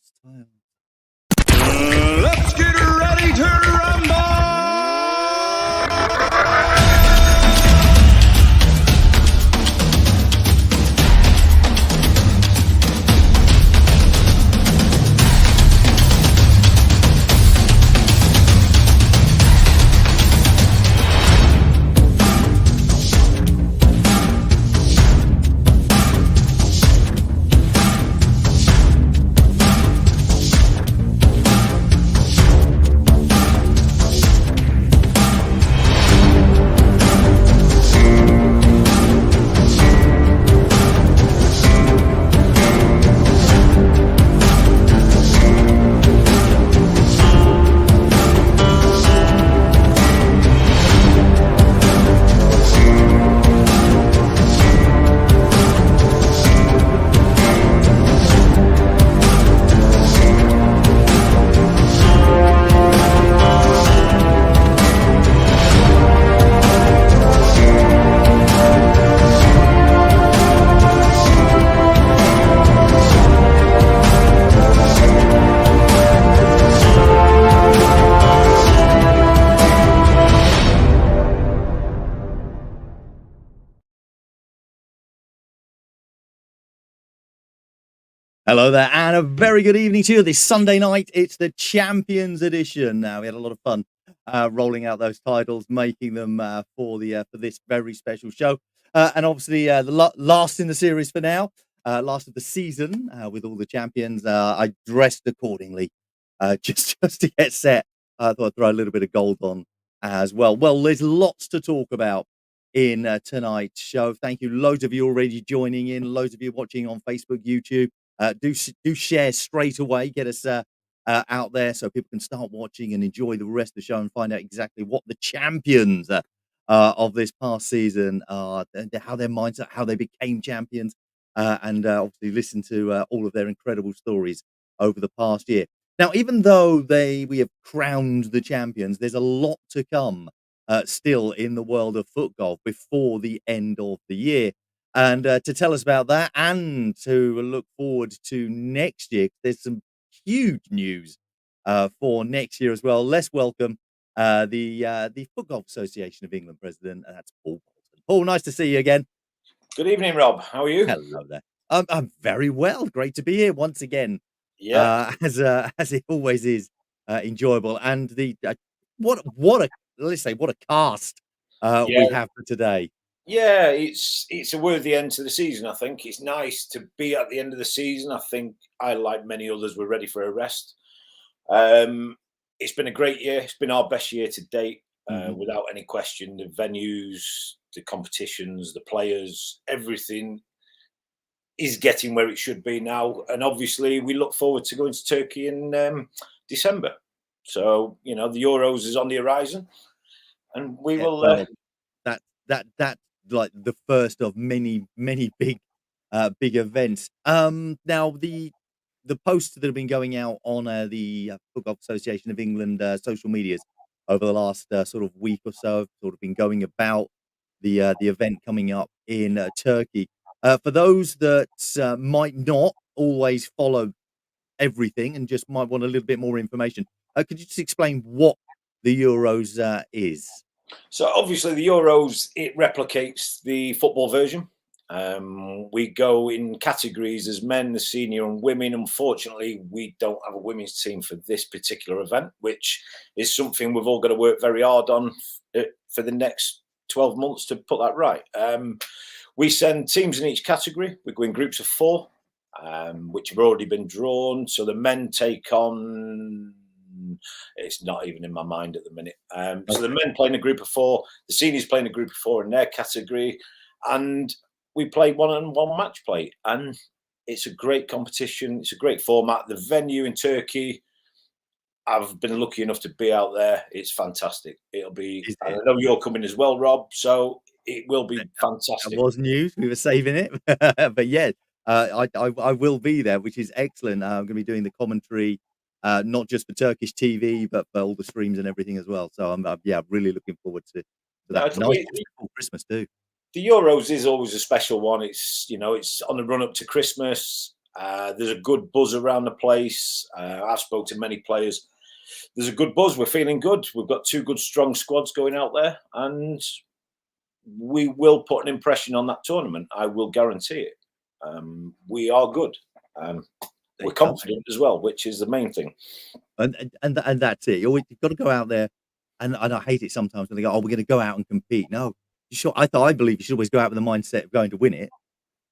Style. Let's get ready to rumble! Hello there, and a very good evening to you. This Sunday night, it's the Champions Edition. We had a lot of fun rolling out those titles, making them for this very special show, and obviously the last in the series for now, last of the season with all the champions. I dressed accordingly, just to get set. I thought I'd throw a little bit of gold on as well. Well, there's lots to talk about in tonight's show. Thank you, loads of you already joining in, loads of you watching on Facebook, YouTube. Do share straight away. Get us out there so people can start watching and enjoy the rest of the show and find out exactly what the champions of this past season are, and how their mindset, how they became champions, and obviously listen to all of their incredible stories over the past year. Now, even though we have crowned the champions, there's a lot to come still in the world of FootGolf before the end of the year. And to tell us about that and to look forward to next year, there's some huge news for next year as well. Let's welcome the FootGolf Association of England president, and that's Paul Bolton. Paul, nice to see you again. Good evening, Rob. How are you? Hello there. I'm very well. Great to be here once again. Yeah. As it always is, enjoyable. And what a cast we have for today. Yeah, it's a worthy end to the season, I think. It's nice to be at the end of the season. I think I, like many others, were ready for a rest. It's been a great year. It's been our best year to date, without any question. The venues, the competitions, the players, everything is getting where it should be now. And obviously, we look forward to going to Turkey in December. So, the Euros is on the horizon. And we will... That like the first of many big events. Now the posts that have been going out on the FootGolf Association of England social medias over the last sort of week or so have sort of been going about the event coming up in Turkey. For those that might not always follow everything and just might want a little bit more information, could you just explain what the Euros is? So obviously the Euros, it replicates the football version. We go in categories as men, the senior and women. Unfortunately, we don't have a women's team for this particular event, which is something we've all got to work very hard on for the next 12 months to put that right. We send teams in each category. We go in groups of 4, which have already been drawn. So the men take on... It's not even in my mind at the minute. So the men play in a group of 4, the seniors play in a group of 4 in their category, and we play one-on-one match play. And it's a great competition. It's a great format. The venue in Turkey, I've been lucky enough to be out there. It's fantastic. It'll be... I know you're coming as well, Rob, so it will be fantastic. That was news. We were saving it. But yeah, I will be there, which is excellent. I'm going to be doing the commentary, not just for Turkish TV, but for all the streams and everything as well. So I'm really looking forward to that. Nice before Christmas too. The Euros is always a special one. It's it's on the run up to Christmas, There's a good buzz around the place. I've spoke to many players. There's a good buzz. We're feeling good. We've got 2 good, strong squads going out there, and we will put an impression on that tournament. I will guarantee it. We are good. We're confident as well, which is the main thing. And that's it. You've got to go out there, and I hate it sometimes when they go, "Oh, we're going to go out and compete." No, I believe you should always go out with the mindset of going to win it.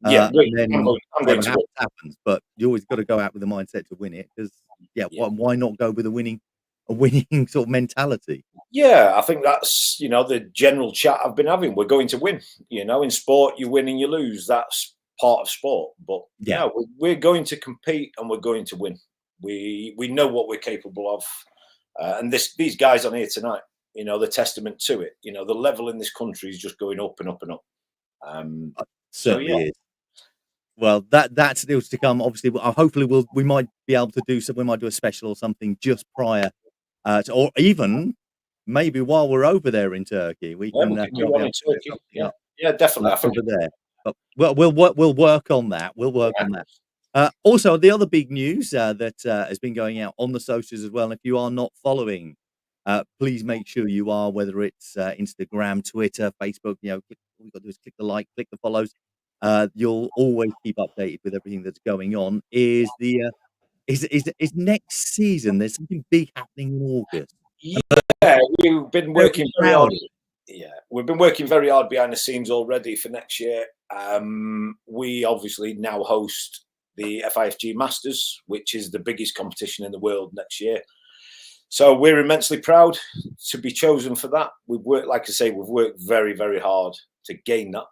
Yeah, and then I'm going to win. happens, but you always got to go out with the mindset to win it because why not go with a winning sort of mentality? Yeah, I think that's the general chat I've been having. We're going to win. In sport, you win and you lose. That's part of sport. But we're going to compete and we're going to win. We know what we're capable of, and these guys on here tonight, the testament to it. The level in this country is just going up and up and up. Certainly is. Well, that's still to come. Obviously, hopefully we might be able to do something. We might do a special or something just prior, or even maybe while we're over there in Turkey, we can do one in Turkey. Yeah, definitely. I think over there. But we'll work on that. We'll work on that. Also, the other big news that has been going out on the socials as well. And if you are not following, please make sure you are. Whether it's Instagram, Twitter, Facebook, all you've got to do is click the like, click the follows. You'll always keep updated with everything that's going on. Is next season? There's something big happening in August. Yeah, we've been working very hard. Yeah, we've been working very hard behind the scenes already for next year. We obviously now host the FIFG Masters, which is the biggest competition in the world next year. So we're immensely proud to be chosen for that. We've worked, like I say, we've worked very, very hard to gain that.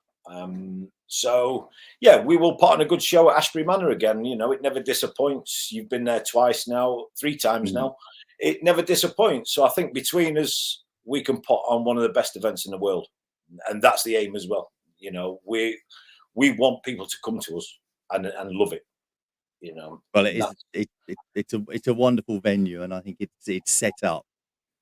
So yeah, we will put on a good show at Ashbury Manor again. It never disappoints. You've been there twice now, 3 times now. It never disappoints. So I think between us, we can put on one of the best events in the world, and that's the aim as well. We want people to come to us and love it. Well, it's a wonderful venue, and I think it's set up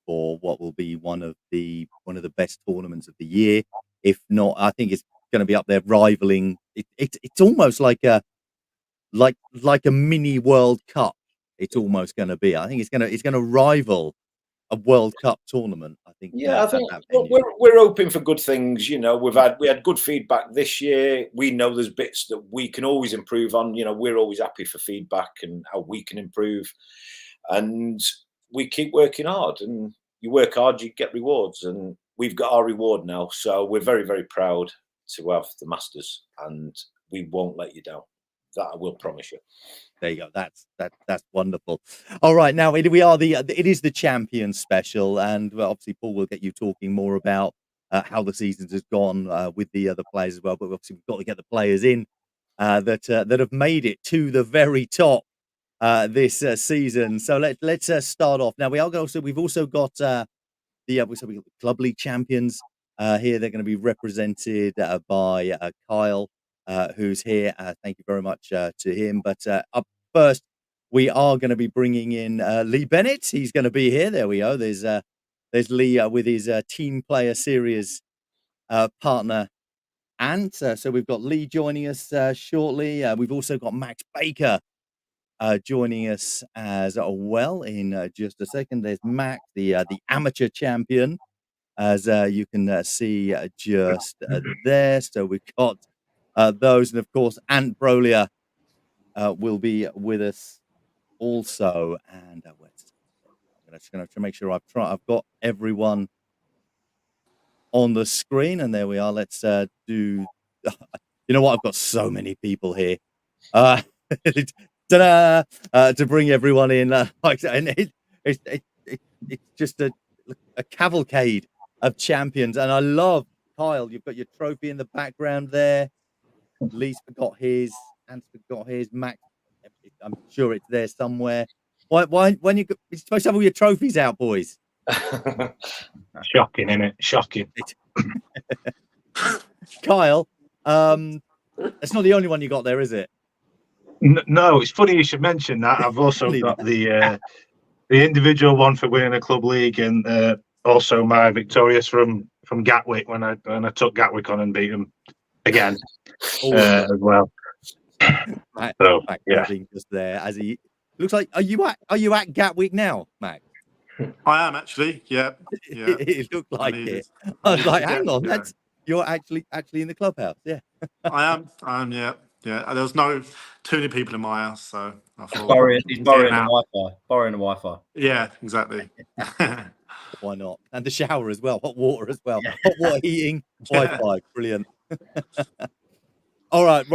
for what will be one of the best tournaments of the year. If not, I think it's going to be up there rivaling. It's almost like a mini World Cup. It's almost going to be. I think it's going to rival a World Cup tournament. I think. Yeah, I think we're hoping for good things. We had good feedback this year. We know there's bits that we can always improve on. We're always happy for feedback and how we can improve, and we keep working hard. And you work hard, you get rewards, and we've got our reward now. So we're very, very proud to have the Masters, and we won't let you down. That I will promise you. There you go. That's wonderful. All right, now it is the Champions special, and obviously Paul will get you talking more about how the seasons has gone with the other players as well. But obviously we've got to get the players in that have made it to the very top this season. So let's start off. Now we've also got we've got the Club League champions here. They're going to be represented by Kyle. Who's here. Thank you very much to him. But up first, we are going to be bringing in Lee Bennett. He's going to be here. There we go. There's Lee with his Team Player Series partner, Ant. So we've got Lee joining us shortly. We've also got Max Baker joining us as well in just a second. There's Max, the amateur champion, as you can see just there. So we've got those, and of course, Ant Brolia will be with us also. And I'm just going to make sure I've got everyone on the screen, and there we are. Let's do. You know what? I've got so many people here to bring everyone in. And it's just a cavalcade of champions, and I love Kyle. You've got your trophy in the background there. Lee's forgot his, Ant's forgot his. Max, I'm sure it's there somewhere. Why when you're supposed to have all your trophies out, boys? Shocking, isn't it? Shocking. Kyle, it's not the only one you got there, is it? No, it's funny you should mention that. I've also got the individual one for winning a club league, and also my victorious from Gatwick when I took Gatwick on and beat them again as well. Max, So, Max yeah. being just there as he looks like. Are you at Gatwick now, Max? I am actually. Yeah. Yeah. It looked I like needed. it. I I was needed like, to hang get. on, Yeah. you're actually in the clubhouse. Yeah. I am. I am. Yeah. Yeah. There was too many people in my house, so I thought He's I'm borrowing getting the out. Wi-Fi. Borrowing the Wi-Fi. Yeah. Exactly. Why not? And the shower as well, hot water as well, Yeah. hot water heating, Yeah. Wi-Fi, brilliant. All right.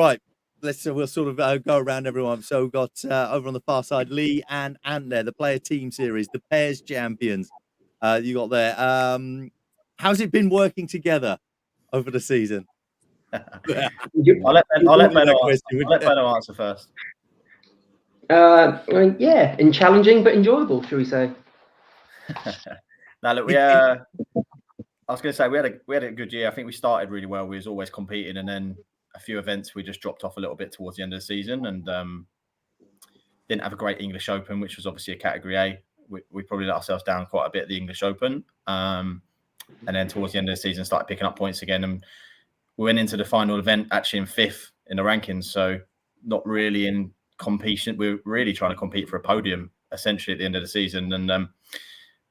We'll sort of go around everyone. So we've got over on the far side, Lee and Ant there, the player team series, the pairs champions. You got there. How's it been working together over the season? I'll let Benno answer first. Yeah, and challenging but enjoyable, shall we say? Now look, I was going to say we had a good year. I think we started really well. We was always competing, and then a few events we just dropped off a little bit towards the end of the season, and didn't have a great English Open, which was obviously a category A. We probably let ourselves down quite a bit at the English Open, and then towards the end of the season started picking up points again, and we went into the final event actually in 5th in the rankings, so not really in competition. We were really trying to compete for a podium essentially at the end of the season, and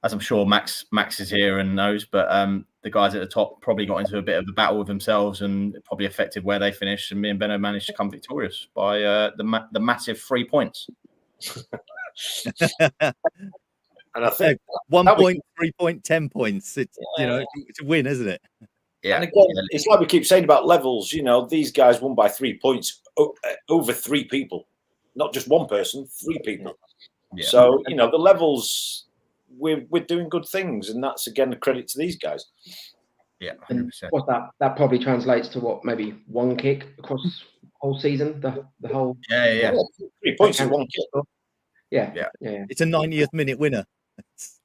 as I'm sure Max is here and knows, but the guys at the top probably got into a bit of a battle with themselves, and it probably affected where they finished. And me and Benno managed to come victorious by the massive 3 points. And I think 1 point, 3 point, 10 points. It's it's a win, isn't it? Yeah. And again, it's like we keep saying about levels. These guys won by 3 points over 3 people, not just one person, 3 people. Yeah. So the levels. We're doing good things, and that's again a credit to these guys. Yeah, 100%. What's that? That probably translates to what, maybe 1 kick across the whole season, the whole. Yeah. 3 points in 1 kick. Yeah. It's a 90th minute winner.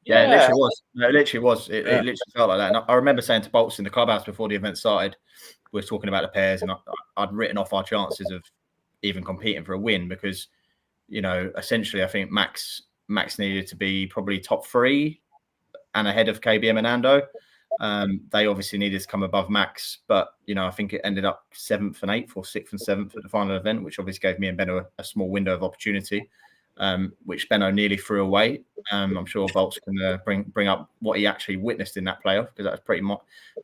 Yeah, it literally was. No, it literally was. It literally felt like that. And I remember saying to Bolts in the clubhouse before the event started, we were talking about the pairs, and I'd written off our chances of even competing for a win because, essentially, I think Max needed to be probably top 3 and ahead of KBM and Ando. They obviously needed to come above Max, but I think it ended up 7th and 8th or 6th and 7th at the final event, which obviously gave me and Benno a small window of opportunity, which Benno nearly threw away. I'm sure Bolts can bring up what he actually witnessed in that playoff, because that was pretty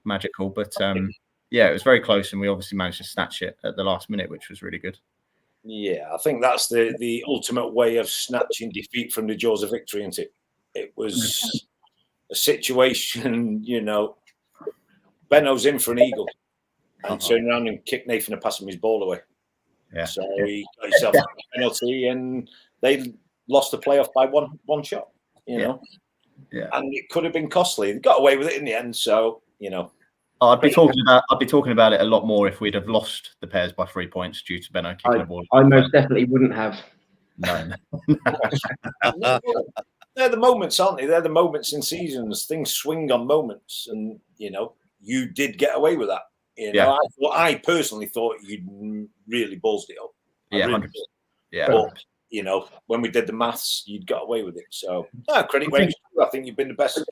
magical. But it was very close, and we obviously managed to snatch it at the last minute, which was really good. Yeah, I think that's the ultimate way of snatching defeat from the jaws of victory, isn't it? It was a situation, Benno's in for an eagle and turned around and kicked Nathan and passed him his ball away. Yeah. So he got himself a penalty, and they lost the playoff by one shot, Yeah. And it could have been costly. They got away with it in the end, so I'd be talking about it a lot more if we'd have lost the pairs by 3 points due to Benno kicking the ball. I most definitely wouldn't have. No. They're the moments, aren't they? They're the moments in seasons. Things swing on moments, and you did get away with that. I personally thought you'd really ballsed it up. Yeah, really 100%. Yeah. But, when we did the maths, you'd got away with it. So credit where I think you've been the best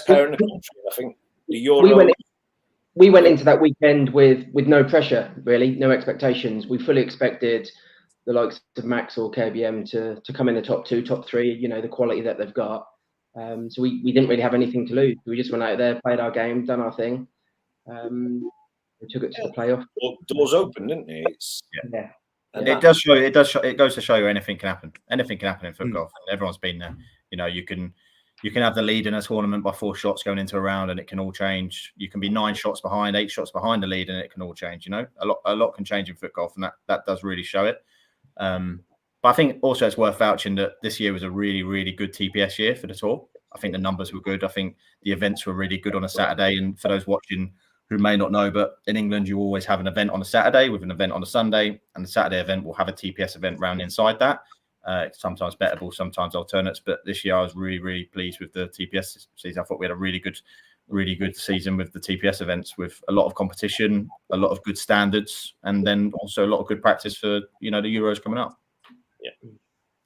pair in the country. I think the Euro. We went into that weekend with no pressure, really, no expectations. We fully expected the likes of Max or KBM to come in the top 2, top 3, the quality that they've got. So we didn't really have anything to lose. We just went out there, played our game, done our thing. We took it to the playoff. Doors open, didn't they? Yeah. It does show. It goes to show you anything can happen. Anything can happen in FootGolf. Everyone's been there. You can have the lead in a tournament by 4 shots going into a round, and it can all change. You can be 9 shots behind, 8 shots behind the lead, and it can all change. A lot can change in FootGolf, and that does really show it. But I think also it's worth vouching that this year was a really, really good TPS year for the tour. I think the numbers were good. I think the events were really good on a Saturday. And for those watching who may not know, but in England, you always have an event on a Saturday with an event on a Sunday, and the Saturday event will have a TPS event round inside that. Sometimes bettable, sometimes alternates. But this year I was really, really pleased with the TPS season. I thought we had a really good season with the TPS events, with a lot of competition, a lot of good standards, and then also a lot of good practice for the Euros coming up. Yeah,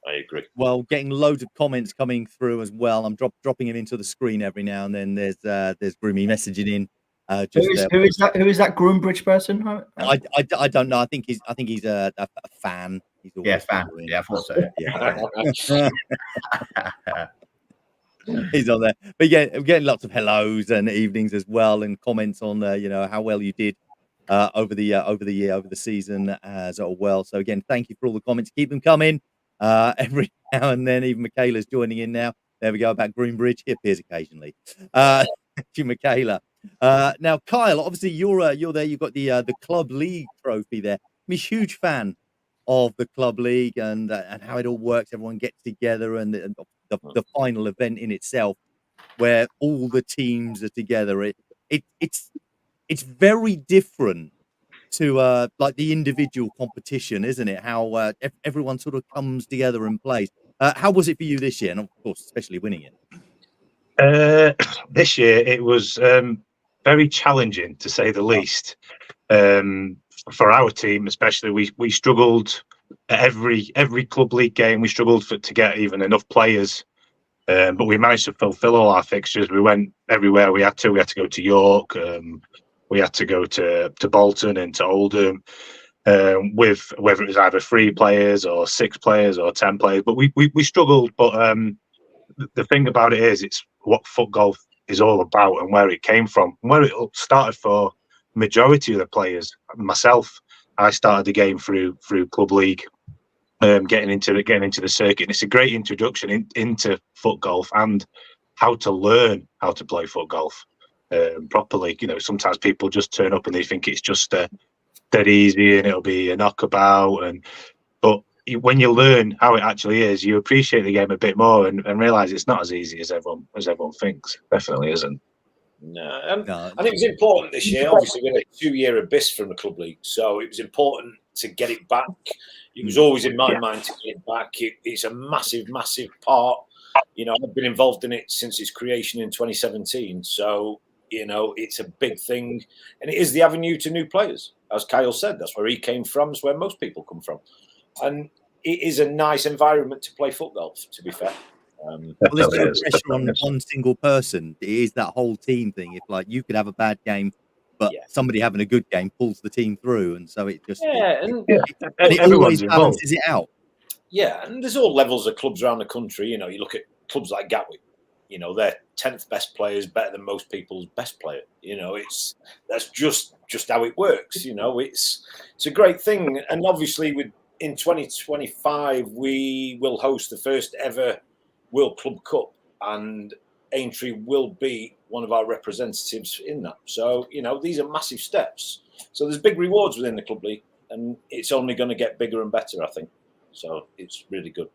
I agree. Well, getting loads of comments coming through as well. I'm dropping it into the screen every now and then. There's Groomy messaging in. Who is that? Who is that Groombridge person? I don't know. I think he's a fan. He's always fan. Yeah, I thought so. Yeah. He's on there, but yeah, we're getting lots of hellos and evenings as well, and comments on how well you did over the season as well. So again, thank you for all the comments. Keep them coming every now and then. Even Michaela's joining in now. There we go about Groombridge. He appears occasionally. Thank you, Michaela. Now, Kyle, obviously you're there. You've got the club league trophy there. I'm a huge fan of the club league and how it all works. Everyone gets together, and the final event in itself, where all the teams are together. It's very different to like the individual competition, isn't it? How everyone sort of comes together and plays. How was it for you this year? And of course, especially winning it. This year it was very challenging, to say the least. For our team, especially, we struggled at every club league game. We struggled to get even enough players, but we managed to fulfil all our fixtures. We went everywhere we had to. We had to go to York. We had to go to Bolton and to Oldham, with whether it was either 3 players or 6 players or 10 players. But we struggled. But the thing about it is, it's what FootGolf is all about and where it came from, and where it started for majority of the players. Myself, I started the game through club league, getting into the circuit. And it's a great introduction into FootGolf and how to learn how to play FootGolf properly. Sometimes people just turn up and they think it's just dead easy and it'll be a knockabout, but when you learn how it actually is, you appreciate the game a bit more and realize it's not as easy as everyone thinks. Definitely isn't. No, and it was important this year. Obviously, we had a 2-year abyss from the club league, so it was important to get it back. It was always in my mind to get it back. It's a massive, massive part. I've been involved in it since its creation in 2017. So, it's a big thing, and it is the avenue to new players. As Kyle said, that's where he came from. It's where most people come from, and it is a nice environment to play FootGolf, to be fair. Well, there's no pressure on one single person. It is that whole team thing. If you could have a bad game, but somebody having a good game pulls the team through, and so it just it always balances it out. Yeah, and there's all levels of clubs around the country. You look at clubs like Gatwick. They're 10th best players, better than most people's best player. That's just how it works. It's a great thing, and obviously in 2025 we will host the first ever World Club Cup, and Aintree will be one of our representatives in that. So, these are massive steps. So there's big rewards within the club league, and it's only going to get bigger and better, I think. So it's really good.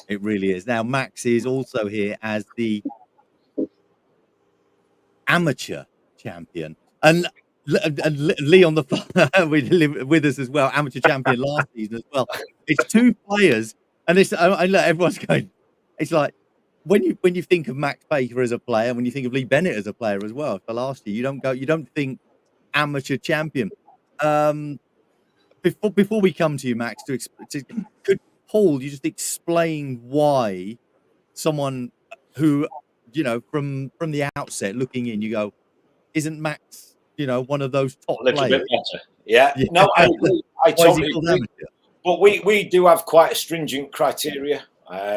It really is. Now, Max is also here as the amateur champion. And Lee on the phone with us as well, amateur champion last season as well. It's 2 players, and everyone's going. It's like when you think of Max Baker as a player, when you think of Lee Bennett as a player as well for last year, you don't think amateur champion. Before we come to you, Max, could Paul you just explain why someone who from the outset looking in, you go, isn't Max one of those top players? A little bit better. Yeah. No, I agree. I totally agree. But we do have quite a stringent criteria.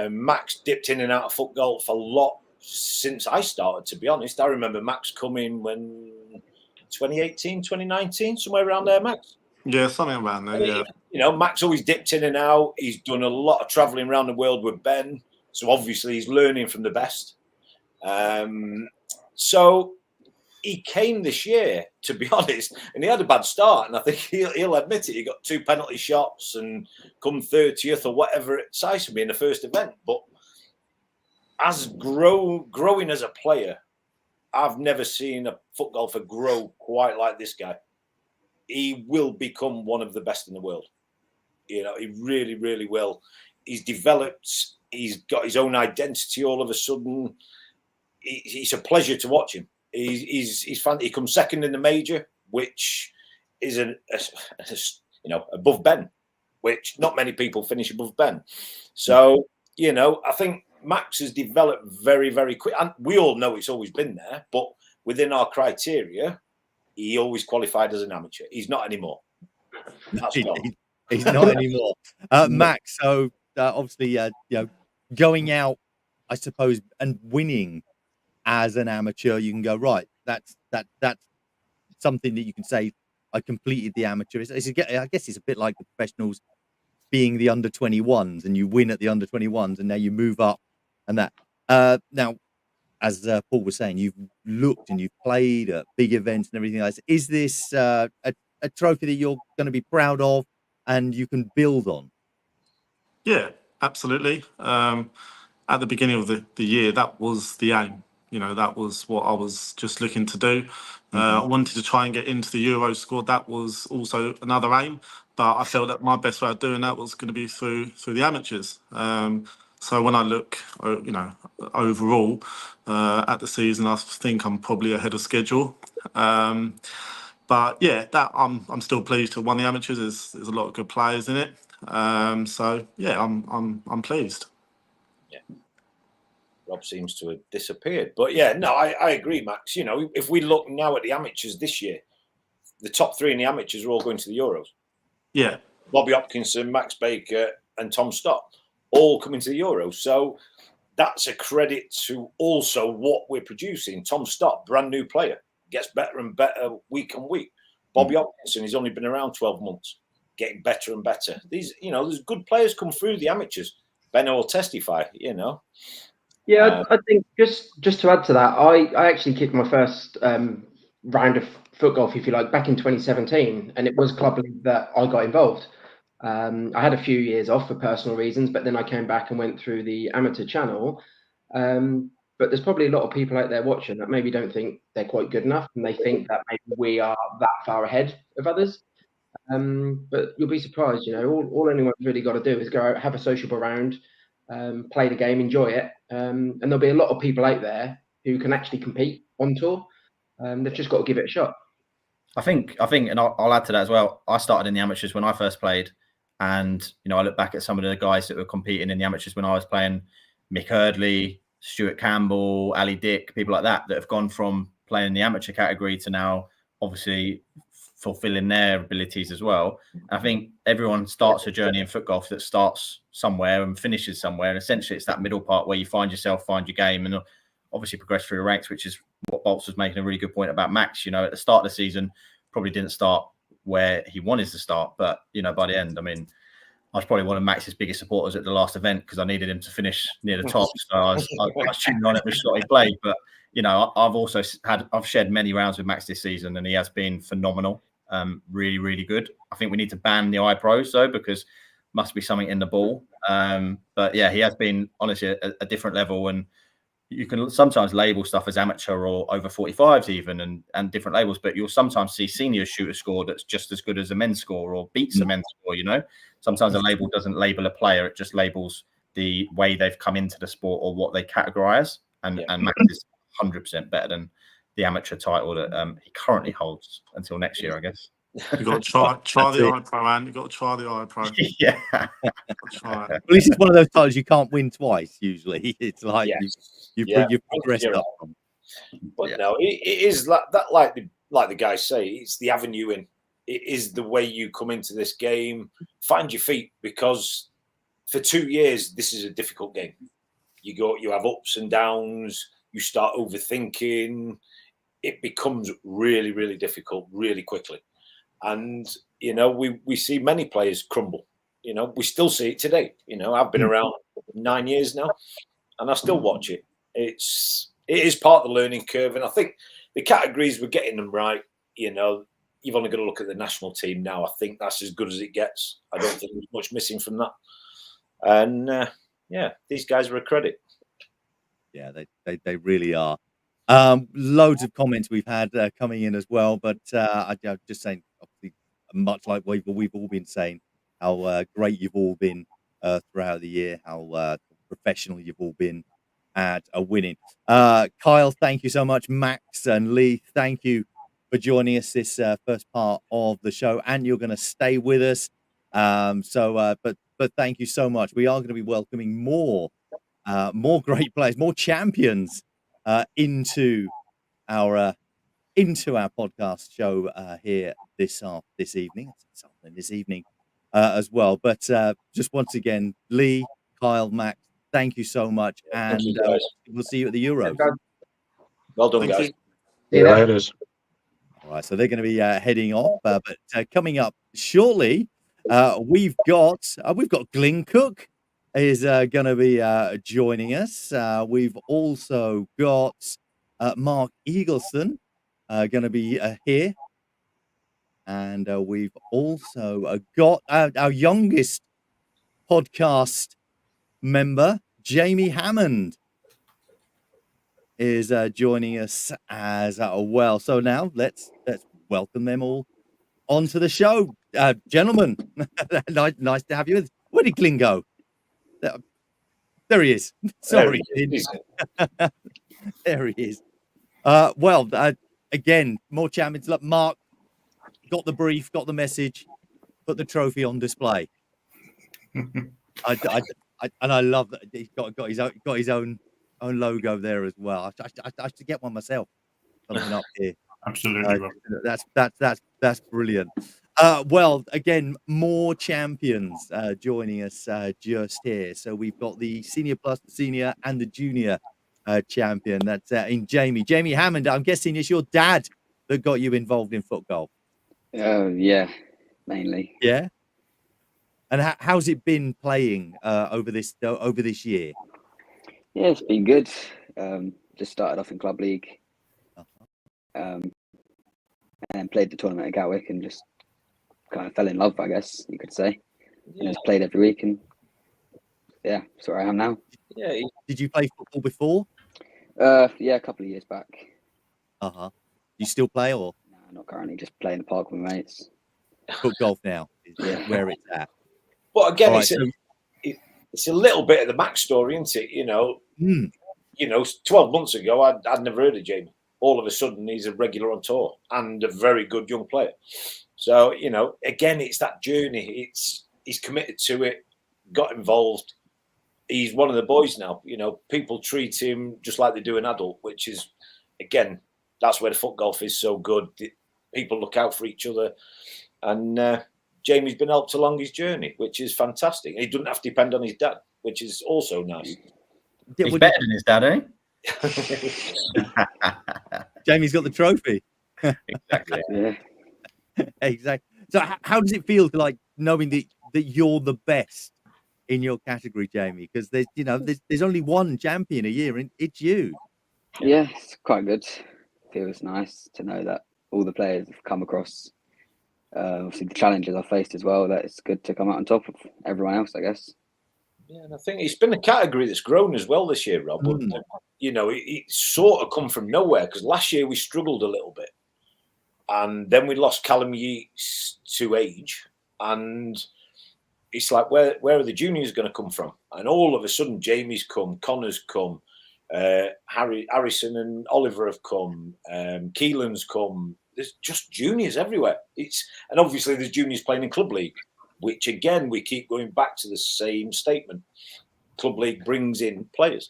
Max dipped in and out of FootGolf a lot since I started, to be honest. I remember Max coming when 2018, 2019, somewhere around there, Max. Yeah, something around there, yeah. Max always dipped in and out. He's done a lot of travelling around the world with Ben. So obviously he's learning from the best. So he came this year, to be honest, and he had a bad start. And I think he'll admit it. He got 2 penalty shots and come 30th or whatever at Sisonby in the first event. But as growing as a player, I've never seen a FootGolfer grow quite like this guy. He will become one of the best in the world. He really, really will. He's developed. He's got his own identity all of a sudden. It's a pleasure to watch him. He's fun. He comes second in the major, which is above Ben, which not many people finish above Ben. So I think Max has developed very, very quick. And we all know it's always been there, but within our criteria, he always qualified as an amateur. He's not anymore. That's gone. He's not anymore. Max, so obviously, going out, I suppose, and winning as an amateur, you can go, right, that's something that you can say, I completed the amateur. I guess it's a bit like the professionals being the under 21s, and you win at the under 21s, and now you move up and that. Now, as Paul was saying, you've looked and you've played at big events and everything else. Is this a trophy that you're going to be proud of and you can build on? Yeah, absolutely. At the beginning of the year, that was the aim. That was what I was just looking to do. I wanted to try and get into the Euro squad. That was also another aim, but I felt that my best way of doing that was going to be through the amateurs. So when I look, overall at the season, I think I'm probably ahead of schedule. But yeah, that I'm still pleased to have won the amateurs. There's a lot of good players in it. So yeah, I'm pleased. Yeah. Rob seems to have disappeared, but yeah, no, I agree, Max. If we look now at the amateurs this year, the top 3 in the amateurs are all going to the Euros. Yeah, Bobby Hopkinson, Max Baker, and Tom Stott all coming to the Euros. So that's a credit to also what we're producing. Tom Stott, brand new player, gets better and better week on week. Bobby Hopkinson, he's only been around 12 months, getting better and better. There's good players come through the amateurs. Benno will testify, Yeah, I think just to add to that, I actually kicked my first round of FootGolf, if you like, back in 2017, and it was Club League that I got involved. I had a few years off for personal reasons, but then I came back and went through the amateur channel. But there's probably a lot of people out there watching that maybe don't think they're quite good enough, and they think that maybe we are that far ahead of others. But you'll be surprised, all anyone's really got to do is go out, have a sociable round, play the game, enjoy it. And there'll be a lot of people out there who can actually compete on tour. They've just got to give it a shot. I think, and I'll add to that as well. I started in the amateurs when I first played, and I look back at some of the guys that were competing in the amateurs when I was playing. Mick Hurdley, Stuart Campbell, Ali Dick, people like that have gone from playing in the amateur category to now obviously fulfilling their abilities as well. I think everyone starts a journey in FootGolf that starts somewhere and finishes somewhere. And essentially, it's that middle part where you find yourself, find your game, and obviously progress through the ranks, which is what Bolts was making a really good point about Max. At the start of the season, probably didn't start where he wanted to start, but by the end, I mean, I was probably one of Max's biggest supporters at the last event because I needed him to finish near the top. So I was tuning on every shot he played. But I've shared many rounds with Max this season, and he has been phenomenal. Really, really good. I think we need to ban the iPros though, because must be something in the ball. But yeah, he has been honestly a different level, and you can sometimes label stuff as amateur or over 45s even, and different labels, but you'll sometimes see senior shooter score that's just as good as a men's score or beats a men's score. Sometimes a label doesn't label a player, it just labels the way they've come into the sport or what they categorize. And Max is 100% better than the amateur title that he currently holds until next year, I guess. You've got to try the iPro, man. You've got to try the iPro. Yeah. Try it. Well, this is one of those titles you can't win twice. Usually, it's like you've progressed up from. But no, it is like that. Like the guys say, it's the avenue in. It is the way you come into this game. Find your feet, because for 2 years this is a difficult game. You have ups and downs. You start overthinking. It becomes really, really difficult really quickly. And, we see many players crumble. We still see it today. I've been around 9 years now, and I still watch it. It is part of the learning curve. And I think the categories, we're getting them right. You've only got to look at the national team now. I think that's as good as it gets. I don't think there's much missing from that. And, these guys are a credit. Yeah, they really are. Loads of comments we've had coming in as well, but I'm just saying, obviously, much like we've all been saying, how great you've all been throughout the year, how professional you've all been at winning. Kyle, thank you so much. Max and Lee, thank you for joining us this first part of the show, and you're going to stay with us. But thank you so much. We are going to be welcoming more great players, more champions into our into our podcast show here this evening. It's something this evening as well. But just once again, Lee, Kyle, Max, thank you so much, and you, guys. we'll see you at the Euros. Well done, Thank guys. you. See you later. All right, so they're going to be heading off, but coming up shortly, we've got Glyn Cook is going to be joining us. We've also got Mark Eagleson going to be here, and we've also got our youngest podcast member, Jamie Hammond, is joining us as well. So now let's welcome them all onto the show, gentlemen. nice to have you. Where did Glyn go? There he is. Sorry, there he is. Well, again, more champions. Look, Mark got the brief, got the message, put the trophy on display. And I love that he's got his own logo there as well. I should get one myself. Something up here. Absolutely. That's brilliant. Well, again, more champions joining us just here. So we've got the senior plus, the senior, and the junior champion. That's in Jamie Hammond. I'm guessing it's your dad that got you involved in FootGolf. Yeah, mainly. Yeah. And how's it been playing over this year? Yeah, it's been good. Just started off in club league, and then played the tournament at FGAoE and just kind of fell in love, I guess you could say. Yeah. And just played every week, and yeah, that's where I am now. Yeah. Did you play football before? Yeah, a couple of years back. You still play, or? No, not currently. Just play in the park with my mates. FootGolf now is where it's at. But again, Right, it's a little bit of the Max story, isn't it? You know, 12 months ago, I'd never heard of Jamie. All of a sudden, he's a regular on tour and a very good young player. So, you know, again, it's that journey. He's committed to it, got involved. He's one of the boys now. You know, people treat him just like they do an adult, which is, again, that's where the FootGolf is so good. People look out for each other. And Jamie's been helped along his journey, which is fantastic. And he doesn't have to depend on his dad, which is also nice. He's better than his dad, eh? Jamie's got the trophy. Exactly. Yeah. Exactly. So how does it feel to like knowing that you're the best in your category, Jamie? Because there's only one champion a year, and it's you. Yeah, it's quite good. Feels nice to know that all the players have come across. Obviously, the challenges I've faced as well. That it's good to come out on top of everyone else, I guess. Yeah, and I think it's been a category that's grown as well this year, Rob. But, you know, it sort of come from nowhere because last year we struggled a little bit. And then we lost Callum Yeats to age. And it's like, where are the juniors going to come from? And all of a sudden, Jamie's come, Connor's come, Harrison and Oliver have come, Keelan's come. There's just juniors everywhere. And obviously there's juniors playing in club league, which again, we keep going back to the same statement. Club league brings in players.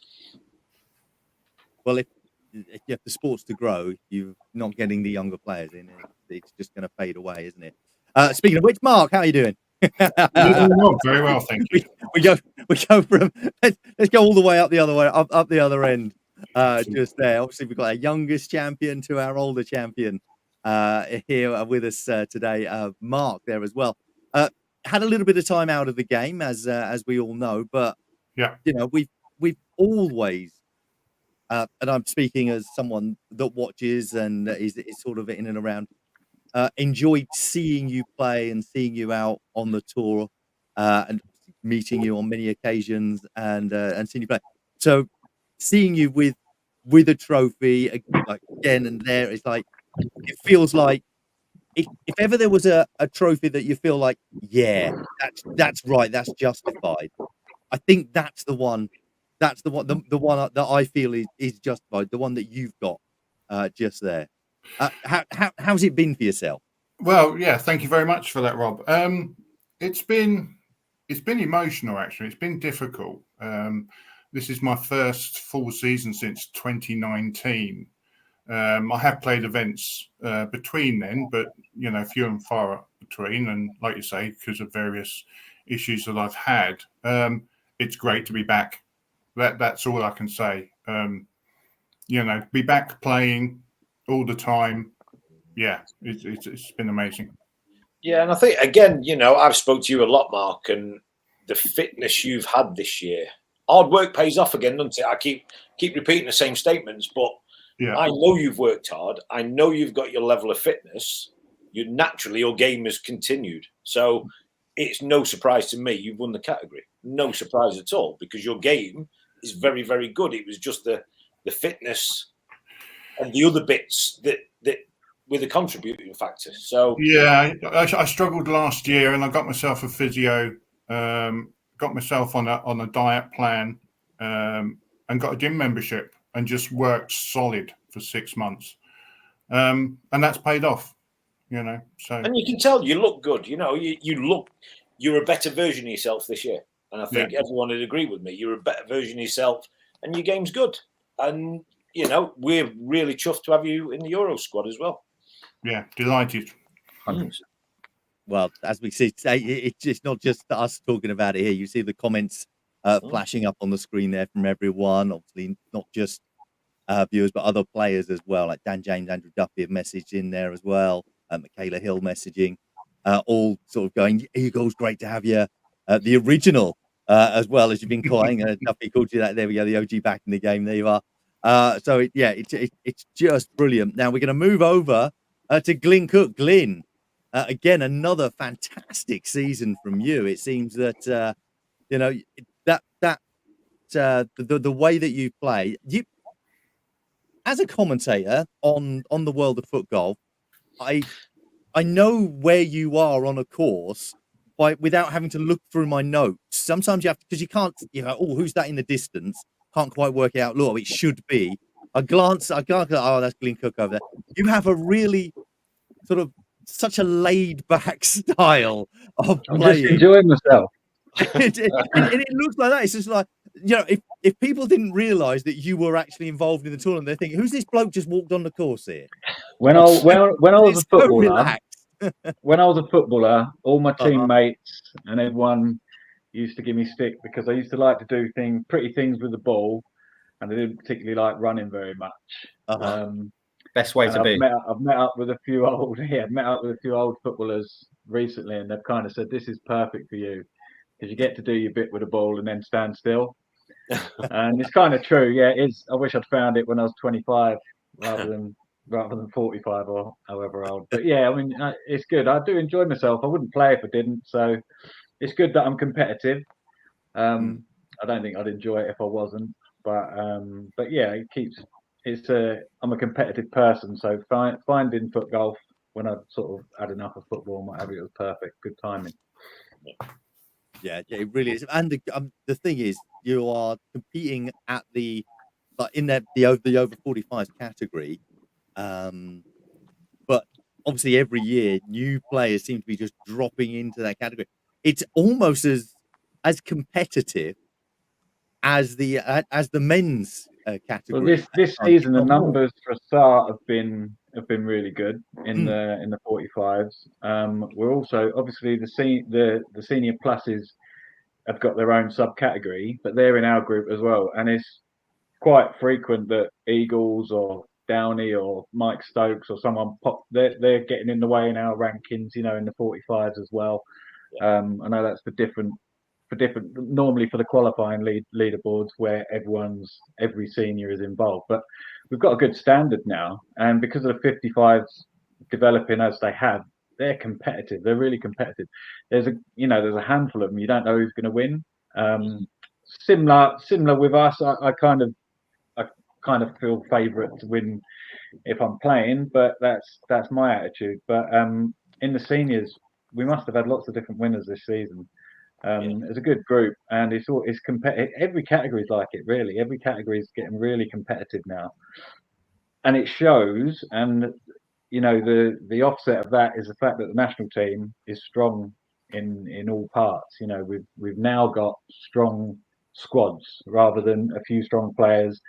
Well, if you have the sports to grow, you're not getting the younger players in. It's just going to fade away, isn't it? Speaking of which, Mark, how are you doing? Very well, thank you. We go from let's go all the way up the other way, up the other end. Just there. Obviously, we've got our youngest champion to our older champion here with us today. Mark there as well. Had a little bit of time out of the game, as we all know, but yeah, you know, we've always, and I'm speaking as someone that watches and is sort of in and around, enjoyed seeing you play and seeing you out on the tour, and meeting you on many occasions and seeing you play. So seeing you with a trophy like again and there, it's like it feels like. If ever there was a trophy that you feel like, yeah, that's right, that's justified, I think that's the one. That's the one that I feel is justified. The one that you've got just there. How's it been for yourself? Well, yeah, thank you very much for that, Rob. It's been emotional, actually. It's been difficult. This is my first full season since 2019. I have played events between then, but few and far between. And like you say, because of various issues that I've had, it's great to be back. That's all I can say. Be back playing all the time. Yeah, it's been amazing. Yeah, and I think again, I've spoke to you a lot, Mark, and the fitness you've had this year. Hard work pays off again, doesn't it? I keep repeating the same statements, but Yeah. I know you've worked hard. I know you've got your level of fitness. Your game has continued. So it's no surprise to me you've won the category. No surprise at all, because your game is very, very good. It was just the fitness and the other bits that were the contributing factor. So yeah, I struggled last year, and I got myself a physio, got myself on a diet plan, and got a gym membership, and just worked solid for 6 months, and that's paid off. So and you can tell you look good. You're a better version of yourself this year, and I think everyone would agree with me. You're a better version of yourself, and your game's good. And we're really chuffed to have you in the Euro squad as well. Yeah, delighted. 100%. Well, as we see, it's not just us talking about it here. You see the comments flashing up on the screen there from everyone. Obviously, not just viewers, but other players as well. Like Dan James, Andrew Duffy have messaged in there as well. Michaela Hill messaging, all sort of going, Eagles, great to have you. The original, as well, as you've been calling. Duffy called you that. There we go, the OG back in the game. There you are. So, it's just brilliant. Now, we're going to move over to Glyn Cook. Glyn, again, another fantastic season from you. It seems that, the way that you play, as a commentator on the world of FootGolf, I know where you are on a course without having to look through my notes. Sometimes you have to, because you can't, who's that in the distance? Can't quite work it out. Look, it should be. I glance, oh, that's Glyn Cook over there. You have a really sort of such a laid back style of I'm playing. just enjoying myself. and it looks like that. It's just like, if people didn't realise that you were actually involved in the tournament, they're thinking, who's this bloke just walked on the course here? When I was a footballer, relaxed. when I was a footballer, all my teammates and everyone used to give me stick because I used to like to do pretty things with the ball, and I didn't particularly like running very much. Best way to be. I've met up with a few old footballers recently, and they've kind of said this is perfect for you because you get to do your bit with the ball and then stand still. And it's kind of true. Yeah, it is. I wish I'd found it when I was 25 rather than 45 or however old. But yeah, I mean, it's good. I do enjoy myself. I wouldn't play if I didn't. So it's good that I'm competitive. I don't think I'd enjoy it if I wasn't. But yeah, I'm a competitive person. So finding FootGolf when I sort of had enough of football and what have you, it was perfect. Good timing. Yeah, it really is. And the thing is, you are competing at the over 45s category, but obviously every year new players seem to be just dropping into that category. It's almost as competitive as the men's category. Well, this season the numbers for a start have been really good in the 45s. We're also obviously the senior pluses have got their own subcategory, but they're in our group as well, and it's quite frequent that Eagles or Downey or Mike Stokes or someone they're getting in the way in our rankings, in the 45s as well. I know that's for different normally for the qualifying leaderboards where every senior is involved, but we've got a good standard now, and because of the 55s developing as they have, they're competitive. They're really competitive. There's a handful of them. You don't know who's going to win. Similar with us. I kind of feel favourite to win if I'm playing, but that's my attitude. But in the seniors, we must have had lots of different winners this season. It's a good group, and it's competitive. Every category is like it, really. Every category is getting really competitive now, and it shows. And the offset of that is the fact that the national team is strong in all parts. We've now got strong squads rather than a few strong players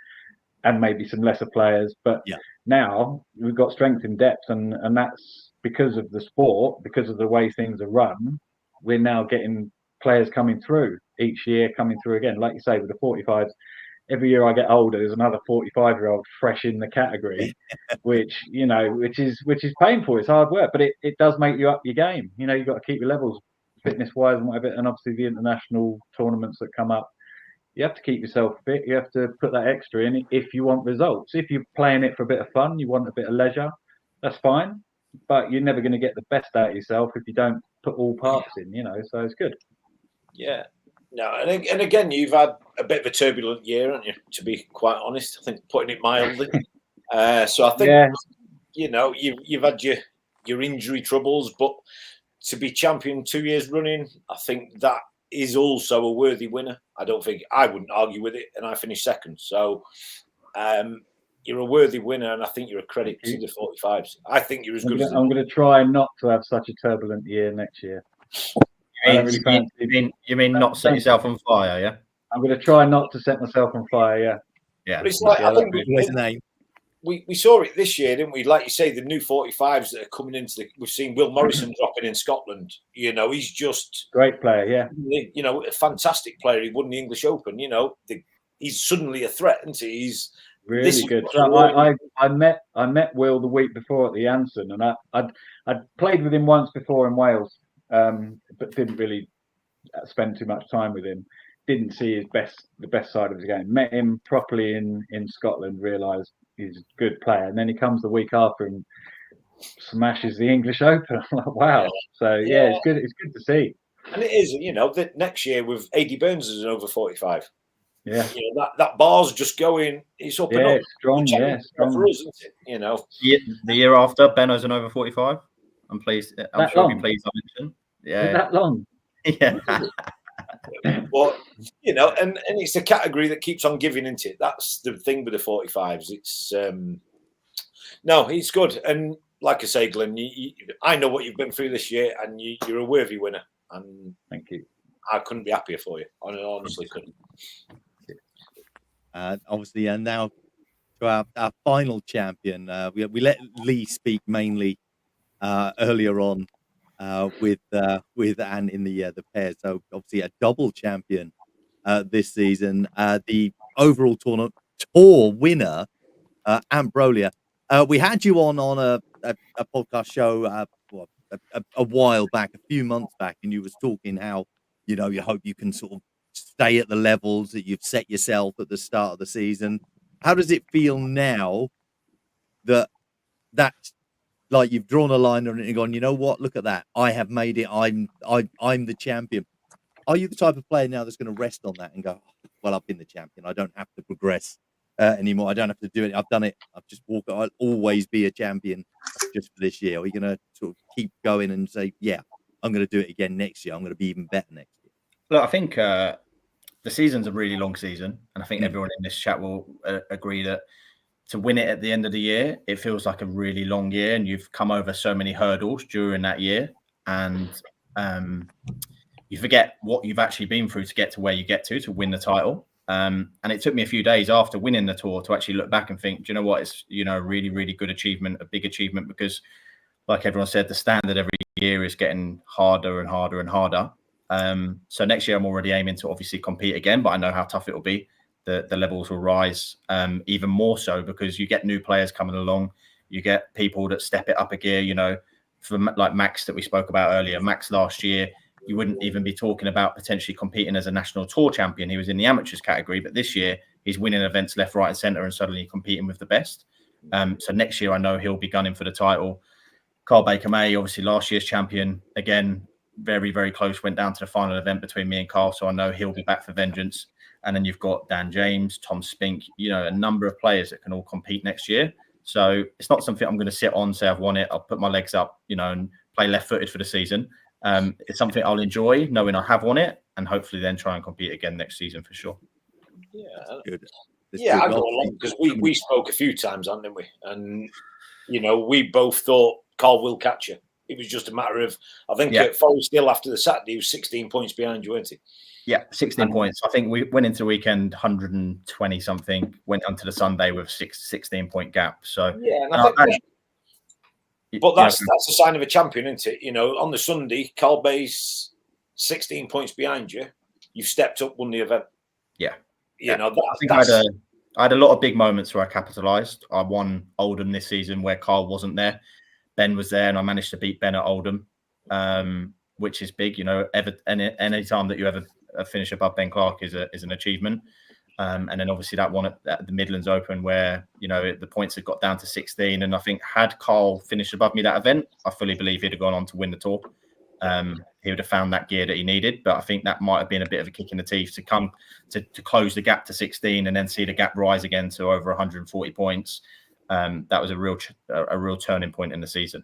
and maybe some lesser players. But Yeah. now we've got strength in depth, and that's because of the sport, because of the way things are run. We're now getting players coming through each year, coming through again. Like you say, with the 45s, every year I get older, there's another 45-year-old fresh in the category, which is painful. It's hard work, but it does make you up your game. You've got to keep your levels fitness wise and whatever. And obviously the international tournaments that come up, you have to keep yourself fit. You have to put that extra in if you want results. If you're playing it for a bit of fun, you want a bit of leisure, that's fine. But you're never going to get the best out of yourself if you don't put all parts in, so it's good. Yeah. No, and again, you've had a bit of a turbulent year, haven't you? To be quite honest, I think, putting it mildly. So I think you've had your injury troubles, but to be champion 2 years running, I think that is also a worthy winner. I wouldn't argue with it, and I finished second. So you're a worthy winner, and I think you're a credit to the 45s. I think you're as good as them. I'm going to try not to have such a turbulent year next year. You mean not set yourself on fire, yeah? I'm going to try not to set myself on fire, yeah. Yeah. But it's like, I think we saw it this year, didn't we? Like you say, the new 45s that are coming into we've seen Will Morrison dropping in Scotland. He's just great player, yeah. A fantastic player. He won the English Open. He's suddenly a threat, isn't he? He's really good. So I met Will the week before at the Anson, and I'd played with him once before in Wales, but didn't really spend too much time with him. Didn't see the best side of his game. Met him properly in Scotland. Realised he's a good player, and then he comes the week after and smashes the English Open. I'm like, wow. Yeah. So it's good. It's good to see. And it is, that next year with AD Burns as an over 45. Yeah, that bar's just going. It's up and up. It's strong. Strong for us, isn't it? The year after, Benno's an over 45. I'm pleased. I'm sure he'll be pleased I mentioned. Yeah, that long. Yeah. But and it's a category that keeps on giving, isn't it? That's the thing with the 45s. It's it's good. And like I say, Glenn, I know what you've been through this year, and you're a worthy winner. And thank you. I couldn't be happier for you. I honestly couldn't. Obviously, and now to our final champion. We let Lee speak mainly earlier on with Anne in the pair. So obviously a double champion this season. The overall tour winner, Anne Brolia. We had you on a podcast show a while back, a few months back, and you was talking how you hope you can sort of stay at the levels that you've set yourself at the start of the season. How does it feel now that like you've drawn a line on it and gone, you know what, look at that, I have made it, I'm the champion? Are you the type of player now that's going to rest on that and go, well, I've been the champion, I don't have to progress anymore, I don't have to do it, I've done it, I've just walked, I'll always be a champion just for this year? Or are you going to sort of keep going and say, yeah, I'm going to do it again next year, I'm going to be even better next year? Look, I think the season's a really long season, and I think everyone in this chat will agree that to win it at the end of the year, it feels like a really long year, and you've come over so many hurdles during that year, and you forget what you've actually been through to get to where you get to win the title. And it took me a few days after winning the tour to actually look back and think, do you know what, it's a really, really good achievement, a big achievement, because like everyone said, the standard every year is getting harder and harder and harder. So next year I'm already aiming to obviously compete again, but I know how tough it will be. The levels will rise even more so, because you get new players coming along, you get people that step it up a gear, from like Max that we spoke about earlier. Max last year, you wouldn't even be talking about potentially competing as a national tour champion. He was in the amateurs category, but this year he's winning events left, right and centre and suddenly competing with the best. So next year I know he'll be gunning for the title. Carl Baker-May, obviously last year's champion, again, very, very close, went down to the final event between me and Carl, so I know he'll be back for vengeance. And then you've got Dan James, Tom Spink, a number of players that can all compete next year. So it's not something I'm going to sit on, say I've won it, I'll put my legs up, and play left-footed for the season. It's something I'll enjoy, knowing I have won it, and hopefully then try and compete again next season for sure. Yeah, good. I go along, because we spoke a few times, didn't we? And we both thought Carl will catch you. It was just a matter of, I think, Yeah. Forest still after the Saturday, he was 16 points behind you, weren't he? Yeah, 16 points. I think we went into the weekend 120 something, went onto the Sunday with 16-point gap. So yeah, and I think but that's a sign of a champion, isn't it? You know, on the Sunday, Carl Bay's 16 points behind you. You've stepped up, won the event. Yeah. You know, I think I had a lot of big moments where I capitalised. I won Oldham this season where Carl wasn't there. Ben was there, and I managed to beat Ben at Oldham, which is big. You know, any time that you ever finish above Ben Clark is an achievement. And then obviously that one at the Midlands Open where, you know, the points had got down to 16. And I think had Carl finished above me that event, I fully believe he'd have gone on to win the tour. He would have found that gear that he needed. But I think that might have been a bit of a kick in the teeth to come to close the gap to 16 and then see the gap rise again to over 140 points. That was a real turning point in the season.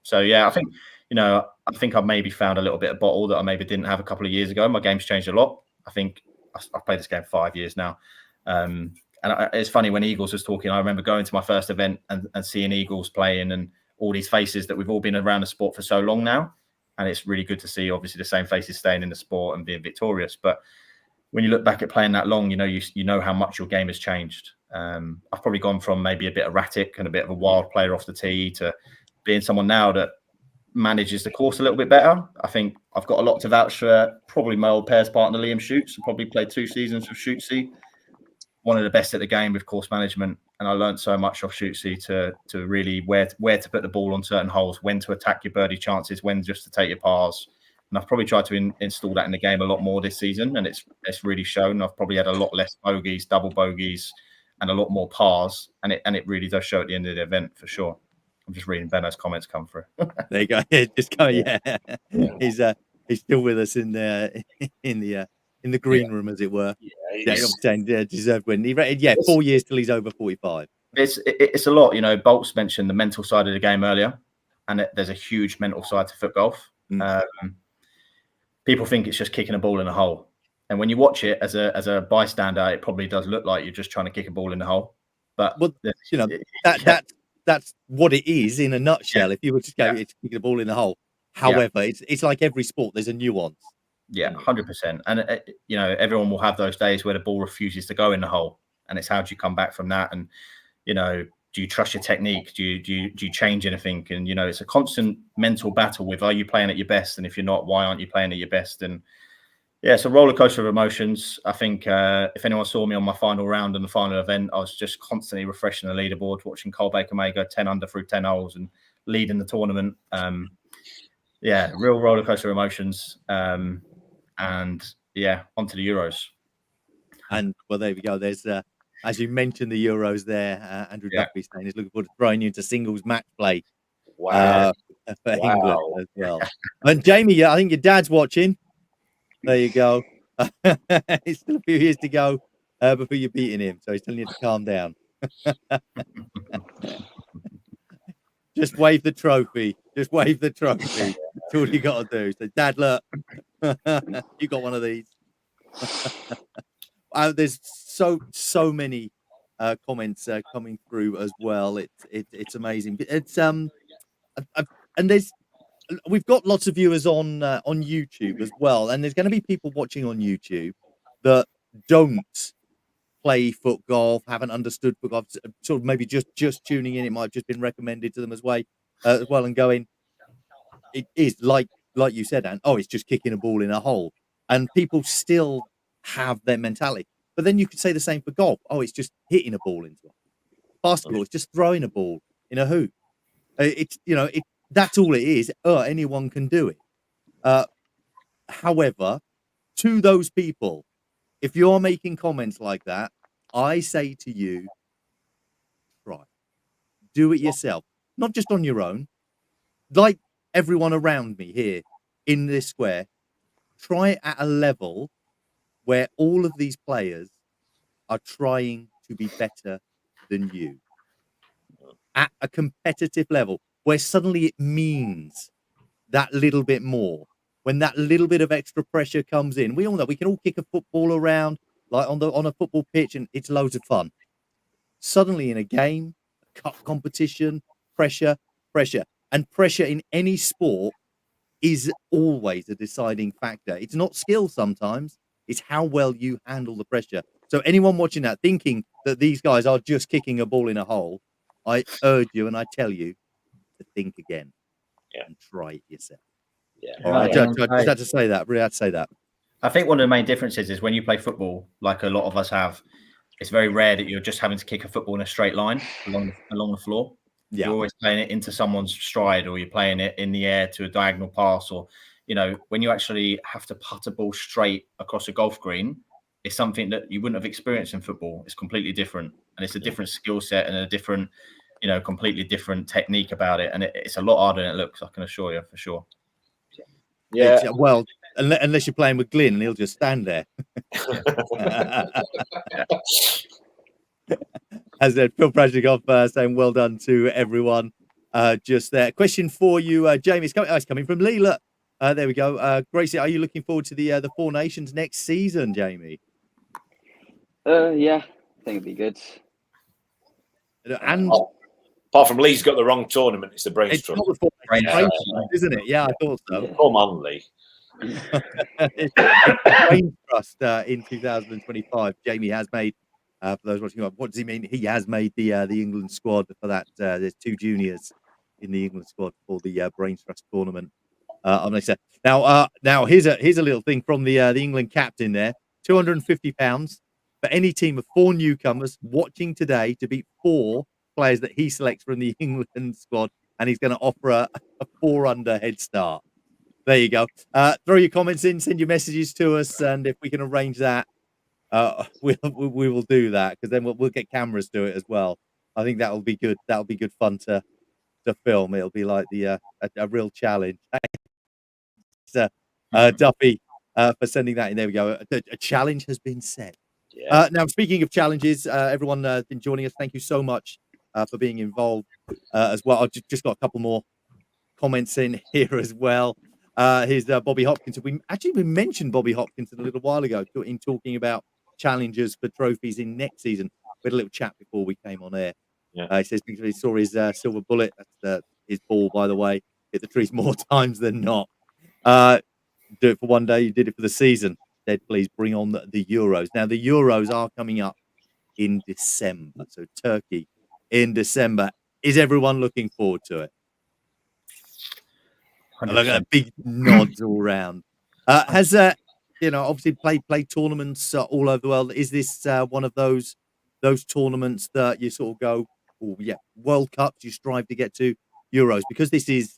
So, yeah, I think, you know, I've maybe found a little bit of bottle that I maybe didn't have a couple of years ago. My game's changed a lot. I think I've played this game 5 years now. And it's funny when Eagles was talking, I remember going to my first event and seeing Eagles playing and all these faces that we've all been around the sport for so long now. And it's really good to see, obviously, the same faces staying in the sport and being victorious. But when you look back at playing that long, you know how much your game has changed. I've probably gone from maybe a bit erratic and a bit of a wild player off the tee to being someone now that manages the course a little bit better. I think I've got a lot to vouch for. Probably my old pairs partner Liam Shoots. I probably played 2 seasons with Shootsy. One of the best at the game with course management, and I learned so much off Shootsy to really where to put the ball on certain holes, when to attack your birdie chances, when just to take your pars. And I've probably tried to install that in the game a lot more this season, and it's really shown. I've probably had a lot less bogeys, double bogeys, and a lot more pars, and it really does show at the end of the event for sure. I'm just reading Benno's comments come through. There you go. Just go. Yeah. He's still with us in the green room, as it were. Yeah, I'm saying deserved win. 4 years till he's over 45. It's a lot. You know, Bolt's mentioned the mental side of the game earlier, and there's a huge mental side to FootGolf. People think it's just kicking a ball in a hole, and when you watch it as a bystander, it probably does look like you're just trying to kick a ball in the hole. But you know that's what it is in a nutshell. If you were to go, it's kicking a ball in the hole. However, it's like every sport. There's a nuance. Yeah, 100%. And you know, everyone will have those days where the ball refuses to go in the hole, and it's how do you come back from that? And you know, do you trust your technique? Do you change anything? And you know, it's a constant mental battle with, are you playing at your best? And if you're not, why aren't you playing at your best? And yeah, it's a roller coaster of emotions. I think if anyone saw me on my final round and the final event, I was just constantly refreshing the leaderboard, watching Cole Baker May go 10 under through 10 holes and leading the tournament. Yeah, real roller coaster of emotions. And yeah, onto the Euros. And well, there we go. There's as you mentioned the Euros there. Andrew Duffy saying he's looking forward to throwing you into singles match play. Wow. For England as well. And Jamie, I think your dad's watching. There you go. It's still a few years to go before you're beating him, so he's telling you to calm down. Just wave the trophy. Just wave the trophy. That's all you got to do. So, Dad, look, you got one of these. There's so many comments coming through as well. It's amazing. It's and we've got lots of viewers on YouTube as well, and there's going to be people watching on YouTube that don't play FootGolf, haven't understood FootGolf, sort of maybe just tuning in. It might have just been recommended to them as well, and going, it is like you said, Anne. Oh, it's just kicking a ball in a hole, and people still have their mentality. But then you could say the same for golf. Oh, it's just hitting a ball into a hole. Basketball, it's just throwing a ball in a hoop. That's all it is. Anyone can do it. However, to those people, if you're making comments like that, I say to you, try. Do it yourself. Not just on your own. Like everyone around me here in this square, try it at a level where all of these players are trying to be better than you. At a competitive level, where suddenly it means that little bit more. When that little bit of extra pressure comes in, we all know we can all kick a football around like on a football pitch, and it's loads of fun. Suddenly, in a game, a cup competition, pressure. And pressure in any sport is always a deciding factor. It's not skill sometimes, it's how well you handle the pressure. So anyone watching that thinking that these guys are just kicking a ball in a hole, I urge you and I tell you to think again and try it yourself. Yeah. All right. I just had to say that. Really had to say that. I think one of the main differences is when you play football, like a lot of us have, it's very rare that you're just having to kick a football in a straight line along the floor. Yeah. You're always playing it into someone's stride, or you're playing it in the air to a diagonal pass, or when you actually have to putt a ball straight across a golf green, it's something that you wouldn't have experienced in football. It's completely different, and it's a different skill set and a different, completely different technique about it, and it's a lot harder than it looks. I can assure you, for sure. Yeah. Well, unless you're playing with Glyn, and he'll just stand there. As Phil Prajnikov saying, well done to everyone just there. Question for you, Jamie. It's coming from Lee. Look, there we go. Gracie, are you looking forward to the Four Nations next season, Jamie? Yeah, I think it'd be good. And apart from Lee's got the wrong tournament, it's the Brains Trust. Not the Four Nations, isn't it? Yeah, I thought so. Yeah. Come on, Lee. It's the Brains Trust in 2025. Jamie has made. For those watching, what does he mean? He has made the England squad for that. There's 2 juniors in the England squad for the Brains Trust tournament. Now here's a little thing from the England captain there. £250 for any team of 4 newcomers watching today to beat 4 players that he selects from the England squad, and he's going to offer a 4-under head start. There you go. Throw your comments in, send your messages to us, and if we can arrange that, we will do that, because then we'll get cameras to it as well. I think that'll be good. That'll be good fun to film. It'll be like a real challenge. Duffy for sending that in. There we go. A challenge has been set. Yeah. Now, speaking of challenges, everyone been joining us. Thank you so much for being involved as well. I've just got a couple more comments in here as well. Here's Bobby Hopkinson. We mentioned Bobby Hopkinson a little while ago in talking about challenges for trophies in next season. We had a little chat before we came on air. Yeah. He says he saw his silver bullet. That's his ball, by the way. Hit the trees more times than not. Do it for one day. You did it for the season. Said, please bring on the Euros. Now, the Euros are coming up in December. So Turkey in December. Is everyone looking forward to it? Look at big nods all round. Has obviously played tournaments all over the world. Is this one of those tournaments that you sort of go, oh yeah, World Cups you strive to get to, Euros, because this is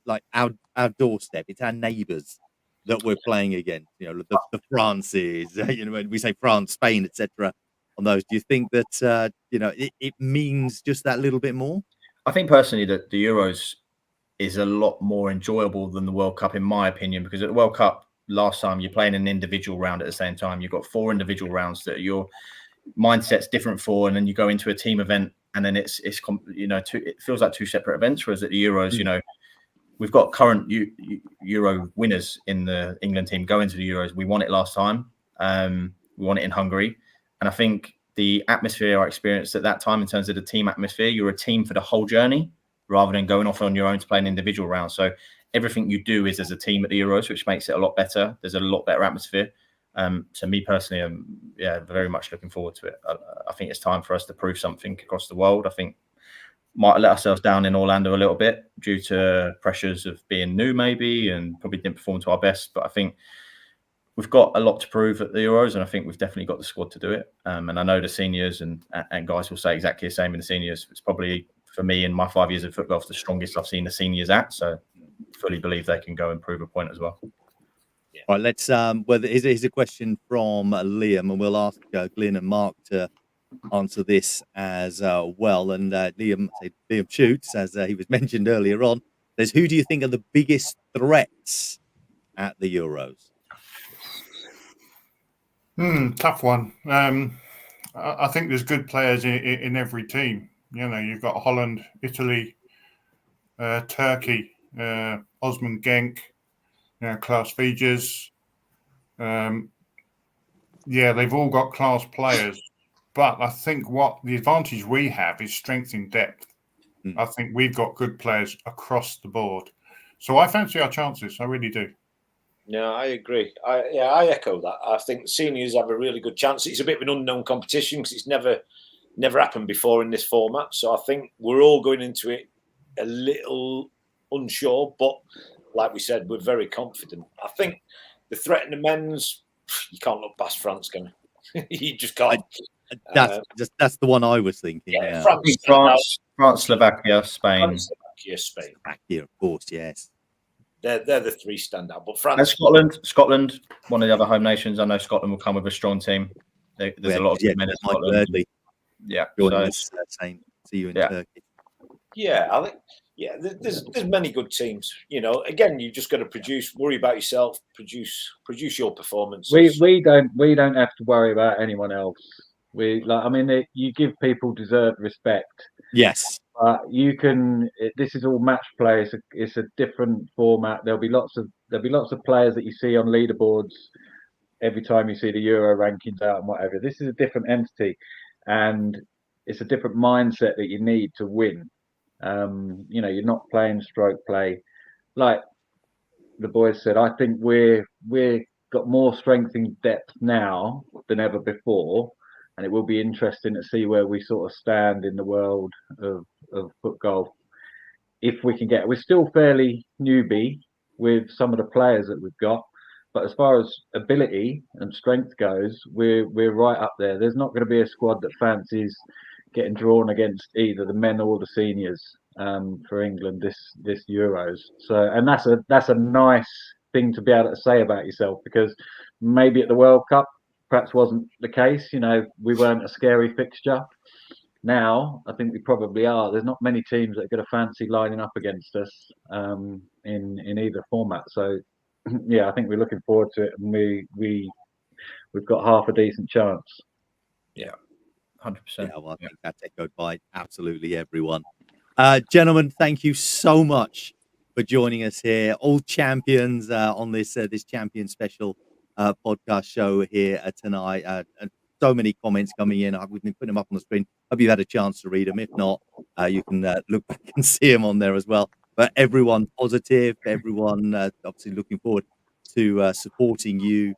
like our doorstep. It's our neighbours that we're playing against. The Frances. When we say France, Spain, etc. On those, do you think that it means just that little bit more? I think personally that the Euros is a lot more enjoyable than the World Cup, in my opinion, because at the World Cup last time you're playing an individual round at the same time. You've got 4 individual rounds that your mindset's different for, and then you go into a team event, and then it feels like 2 separate events. Whereas at the Euros, we've got current Euro winners in the England team going to the Euros. We won it last time. We won it in Hungary, and I think the atmosphere I experienced at that time in terms of the team atmosphere, you're a team for the whole journey, rather than going off on your own to play an individual round. So everything you do is as a team at the Euros, which makes it a lot better. There's a lot better atmosphere. So me personally, I'm very much looking forward to it. I think it's time for us to prove something across the world. I think might let ourselves down in Orlando a little bit due to pressures of being new maybe, and probably didn't perform to our best. But I think we've got a lot to prove at the Euros, and I think we've definitely got the squad to do it. And I know the seniors and guys will say exactly the same in the seniors. It's probably, for me, in my 5 years of FootGolf, the strongest I've seen the seniors at. So fully believe they can go and prove a point as well. Yeah. All right, let's here's a question from Liam, and we'll ask Glyn and Mark to answer this as well. And Liam shoots, as he was mentioned earlier on, says, who do you think are the biggest threats at the Euros? Tough one. I think there's good players in every team. You've got Holland, Italy, Turkey, Osman Genk, Klaus Fijers. They've all got class players. But I think what the advantage we have is strength in depth. I think we've got good players across the board. So I fancy our chances. I really do. No, I agree. I echo that. I think the seniors have a really good chance. It's a bit of an unknown competition because it's never happened before in this format. So I think we're all going into it a little unsure, but like we said, we're very confident. I think the threat in the men's, you can't look past France, can you? You just can't. That's the one I was thinking. Yeah, France, Slovakia, Spain. Slovakia, of course, yes. They're the three standout. But France, and Scotland, one of the other home nations. I know Scotland will come with a strong team. There's a lot of men in Scotland. Yeah, joining us, saying see you in Turkey. Yeah, I think there's many good teams. You know, again, you just got to worry about yourself, produce your performance. We don't have to worry about anyone else. You give people deserved respect. Yes. You can. This is all match play. It's a different format. There'll be lots of players that you see on leaderboards every time you see the Euro rankings out and whatever. This is a different entity, and it's a different mindset that you need to win. You're not playing stroke play, like the boys said. I think we're got more strength in depth now than ever before. And it will be interesting to see where we sort of stand in the world of FootGolf. If we can we're still fairly newbie with some of the players that we've got, but as far as ability and strength goes, we're right up there. There's not going to be a squad that fancies getting drawn against either the men or the seniors for England this Euros. So, and that's a nice thing to be able to say about yourself, because maybe at the World Cup perhaps wasn't the case. We weren't a scary fixture. Now, I think we probably are. There's not many teams that are going to fancy lining up against us in either format. So, yeah, I think we're looking forward to it, and we've got half a decent chance. Yeah, 100%. Yeah, well, I think that's echoed by absolutely everyone. Gentlemen, thank you so much for joining us here. All champions on this champion special podcast show here tonight. And so many comments coming in. We've been putting them up on the screen. Hope you've had a chance to read them. If not, you can look back and see them on there as well. But everyone positive, everyone obviously looking forward to supporting you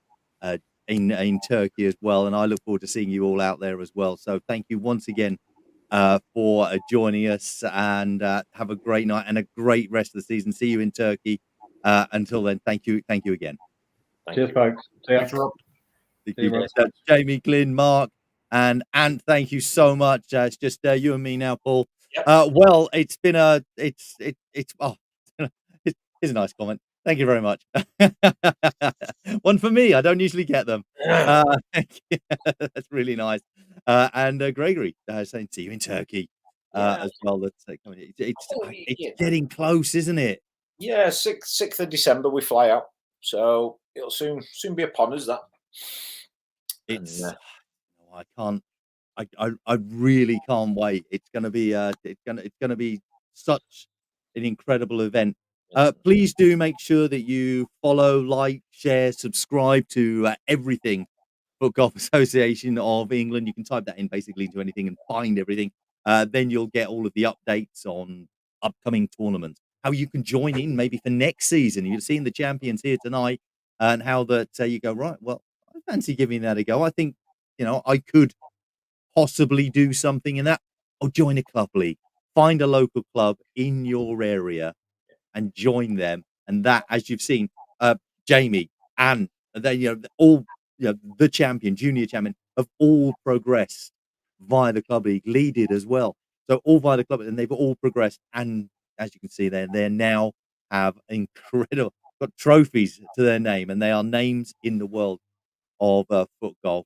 in Turkey as well. And I look forward to seeing you all out there as well. So thank you once again for joining us, and have a great night and a great rest of the season. See you in Turkey. Until then, thank you again. Cheers, folks. See ya. Thank you. Jamie, Glyn, Mark, and Ant, thank you so much. It's just you and me now, Paul. Yep. Well, it's been it's here's a nice comment. Thank you very much. One for me. I don't usually get them. Thank you. That's really nice. And Gregory saying see you in Turkey as well. That's it's getting close, isn't it? Yeah, 6th of December we fly out, so it'll soon be upon us. That it's I can't. I really can't wait. It's gonna be it's gonna be such an incredible event. Please do make sure that you follow, like, share, subscribe to everything FootGolf Association of England. You can type that in basically into anything and find everything. Then you'll get all of the updates on upcoming tournaments, how you can join in maybe for next season. You're seeing the champions here tonight, and how that you go, right, well, I fancy giving that a go. I think, I could possibly do something in that, or join a club league. Find a local club in your area and join them. And that, as you've seen, Jamie and they, all, the champion, junior champion, have all progressed via the club league. Lee did as well. So all via the club, and they've all progressed. And as you can see, they now have incredible, got trophies to their name, and they are names in the world of FootGolf.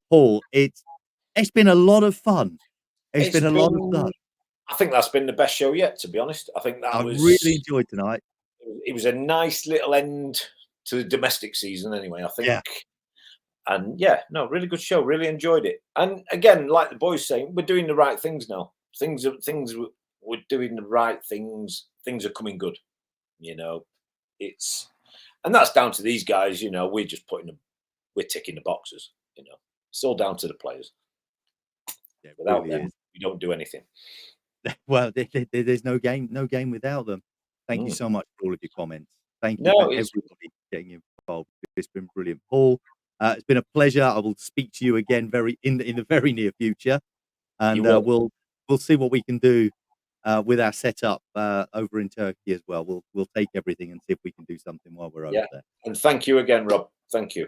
Paul, it's been a lot of fun. It's been a lot of fun. I think that's been the best show yet, to be honest. I think that I really enjoyed tonight. It was a nice little end to the domestic season, anyway, I think. Yeah. And really good show. Really enjoyed it. And again, like the boys saying, we're doing the right things now. We're doing the right things. Things are coming good. And that's down to these guys. We're just we're ticking the boxes. It's all down to the players. Yeah, Without really them, we don't do anything. Well, there's no game without them. Thank you Mm. so much for all of your comments. Thank you No, for it's everybody getting involved. It's been brilliant, Paul. It's been a pleasure. I will speak to you again in the very near future, you and will. we'll see what we can do with our setup over in Turkey as well. We'll take everything and see if we can do something while we're over Yeah. there. And thank you again, Rob. Thank you.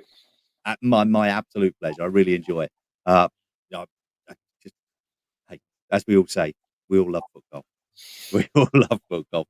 My absolute pleasure. I really enjoy it. Yeah, just, hey, as we all say, we all love football. We all love football.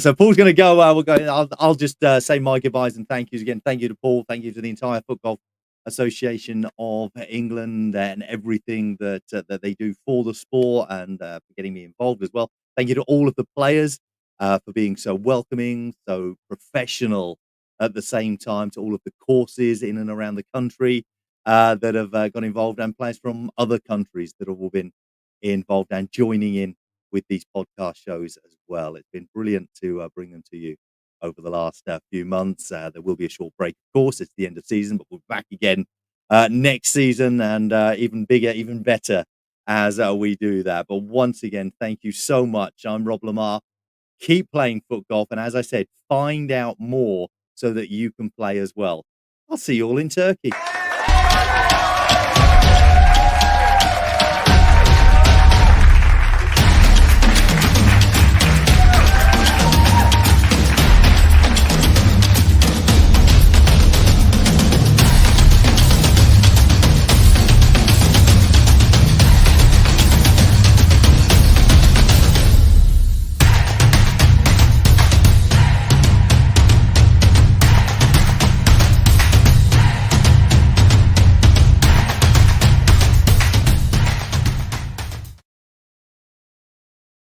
So Paul's going to go. We'll go. I'll just say my goodbyes and thank yous again. Thank you to Paul. Thank you to the entire Football Association of England and everything that they do for the sport and for getting me involved as well. Thank you to all of the players for being so welcoming, so professional at the same time. To all of the courses in and around the country that have got involved, and players from other countries that have all been involved and joining in with these podcast shows as well. It's been brilliant to bring them to you over the last few months. There will be a short break, of course. It's the end of season, but we'll be back again next season and even bigger, even better as we do that. But once again, thank you so much. I'm Rob Lamar. Keep playing foot golf. And as I said, find out more so that you can play as well. I'll see you all in Turkey.